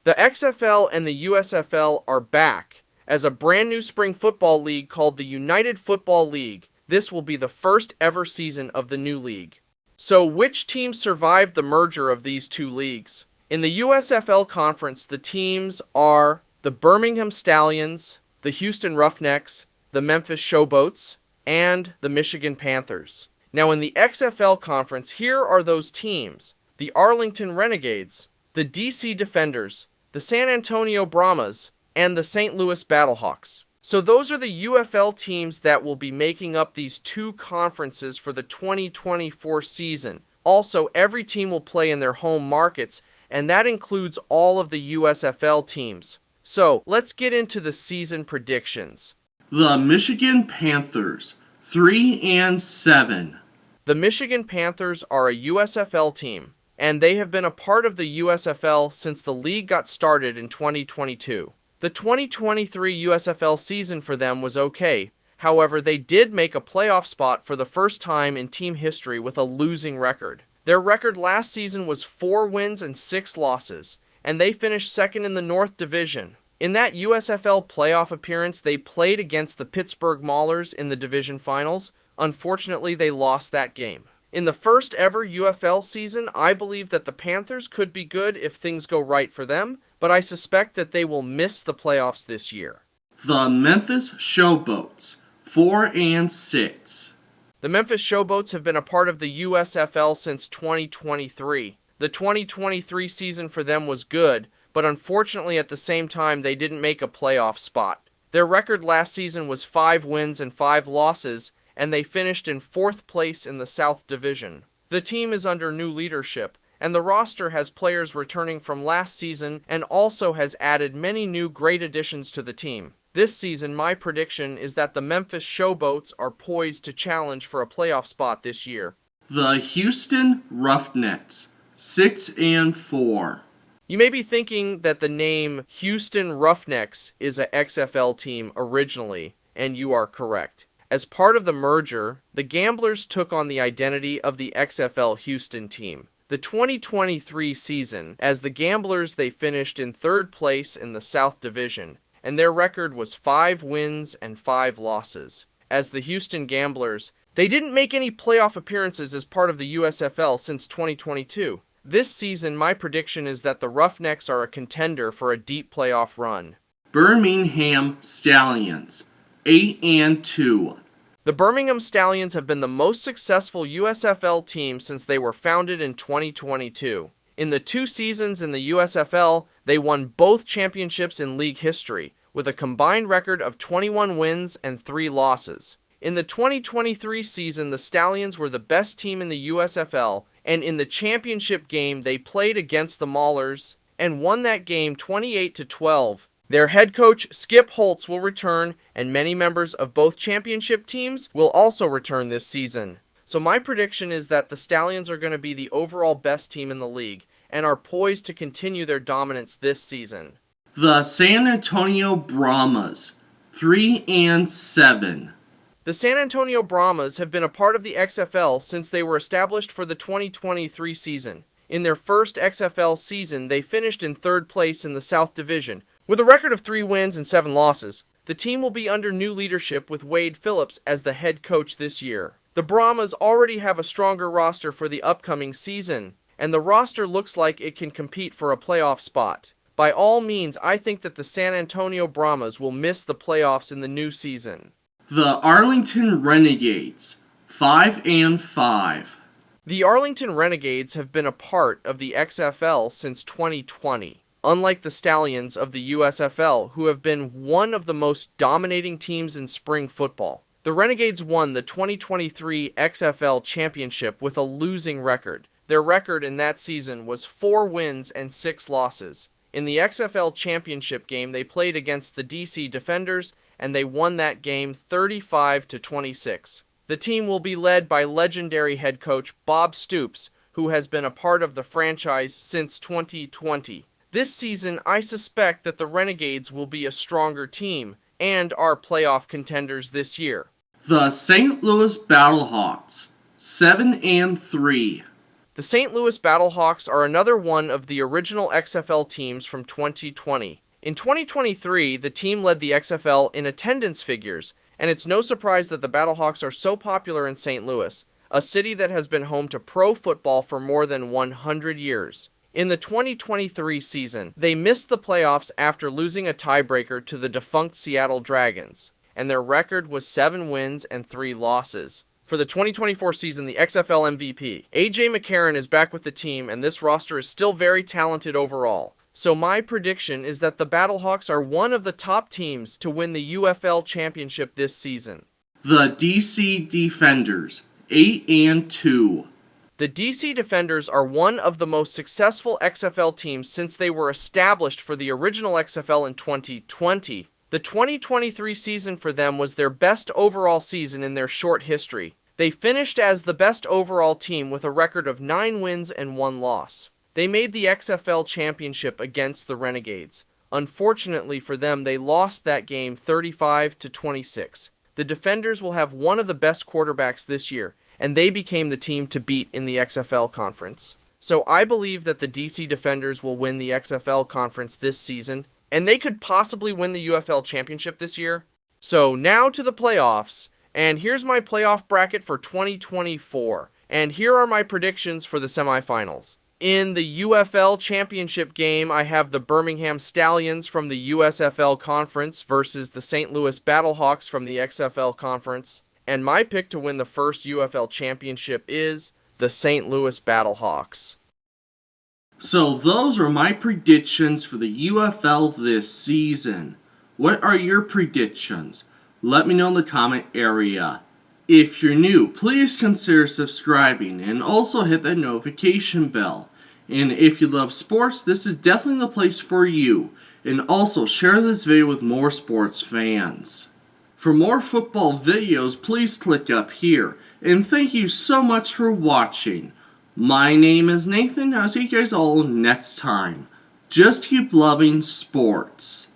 The XFL and the USFL are back as a brand new spring football league called the United Football League. This will be the first ever season of the new league. So which teams survived the merger of these two leagues? In the USFL conference, the teams are the Birmingham Stallions, the Houston Roughnecks, the Memphis Showboats, and the Michigan Panthers. Now in the XFL conference, here are those teams: the Arlington Renegades, the DC Defenders, the San Antonio Brahmas, and the St. Louis BattleHawks. So those are the UFL teams that will be making up these two conferences for the 2024 season. Also, every team will play in their home markets, and that includes all of the USFL teams. So let's get into the season predictions. The Michigan Panthers, 3-7. The Michigan Panthers are a USFL team, and they have been a part of the USFL since the league got started in 2022. The 2023 USFL season for them was okay. However, they did make a playoff spot for the first time in team history with a losing record. Their record last season was 4 wins and 6 losses, and they finished second in the North Division. In that USFL playoff appearance, they played against the Pittsburgh Maulers in the division finals. Unfortunately, they lost that game. In the first ever UFL season, I believe that the Panthers could be good if things go right for them, but I suspect that they will miss the playoffs this year. The Memphis Showboats, 4-6. The Memphis Showboats have been a part of the USFL since 2023. The 2023 season for them was good, but unfortunately at the same time they didn't make a playoff spot. Their record last season was 5 wins and 5 losses, and they finished in 4th place in the South Division. The team is under new leadership, and the roster has players returning from last season and also has added many new great additions to the team. This season, my prediction is that the Memphis Showboats are poised to challenge for a playoff spot this year. The Houston Roughnecks, 6-4. You may be thinking that the name Houston Roughnecks is a XFL team originally, and you are correct. As part of the merger, the Gamblers took on the identity of the XFL Houston team. The 2023 season, as the Gamblers, they finished in 3rd place in the South Division, and their record was 5 wins and 5 losses. As the Houston Gamblers, they didn't make any playoff appearances as part of the USFL since 2022. This season, my prediction is that the Roughnecks are a contender for a deep playoff run. Birmingham Stallions, 8-2. The Birmingham Stallions have been the most successful USFL team since they were founded in 2022. In the 2 seasons in the USFL, they won both championships in league history, with a combined record of 21 wins and 3 losses. In the 2023 season, the Stallions were the best team in the USFL, and in the championship game, they played against the Maulers and won that game 28-12. Their head coach, Skip Holtz, will return, and many members of both championship teams will also return this season. So my prediction is that the Stallions are going to be the overall best team in the league and are poised to continue their dominance this season. The San Antonio Brahmas, 3-7. The San Antonio Brahmas have been a part of the XFL since they were established for the 2023 season. In their first XFL season, they finished in 3rd place in the South Division, with a record of 3 wins and 7 losses. The team will be under new leadership with Wade Phillips as the head coach this year. The Brahmas already have a stronger roster for the upcoming season, and the roster looks like it can compete for a playoff spot. By all means, I think that the San Antonio Brahmas will miss the playoffs in the new season. The Arlington Renegades, 5-5. The Arlington Renegades have been a part of the XFL since 2020. Unlike the Stallions of the USFL, who have been one of the most dominating teams in spring football. The Renegades won the 2023 XFL Championship with a losing record. Their record in that season was 4 wins and 6 losses. In the XFL Championship game, they played against the DC Defenders, and they won that game 35-26. The team will be led by legendary head coach Bob Stoops, who has been a part of the franchise since 2020. This season, I suspect that the Renegades will be a stronger team and are playoff contenders this year. The St. Louis BattleHawks, 7-3. The St. Louis BattleHawks are another one of the original XFL teams from 2020. In 2023, the team led the XFL in attendance figures, and it's no surprise that the BattleHawks are so popular in St. Louis, a city that has been home to pro football for more than 100 years. In the 2023 season, they missed the playoffs after losing a tiebreaker to the defunct Seattle Dragons, and their record was 7 wins and 3 losses. For the 2024 season, the XFL MVP, A.J. McCarron, is back with the team, and this roster is still very talented overall. So my prediction is that the BattleHawks are one of the top teams to win the UFL Championship this season. The DC Defenders, 8-2. The DC Defenders are one of the most successful XFL teams since they were established for the original XFL in 2020. The 2023 season for them was their best overall season in their short history. They finished as the best overall team with a record of 9 wins and 1 loss. They made the XFL Championship against the Renegades. Unfortunately for them, they lost that game 35-26. The Defenders will have one of the best quarterbacks this year, and they became the team to beat in the XFL Conference. So I believe that the DC Defenders will win the XFL Conference this season, and they could possibly win the UFL Championship this year. So now to the playoffs, and here's my playoff bracket for 2024, and here are my predictions for the semifinals. In the UFL Championship game, I have the Birmingham Stallions from the USFL Conference versus the St. Louis BattleHawks from the XFL Conference, and my pick to win the first UFL Championship is the St. Louis BattleHawks. So those are my predictions for the UFL this season. What are your predictions? Let me know in the comment area. If you're new, please consider subscribing and also hit that notification bell. And if you love sports, this is definitely the place for you. And also share this video with more sports fans. For more football videos, please click up here. And thank you so much for watching. My name is Nathan. I'll see you guys all next time. Just keep loving sports.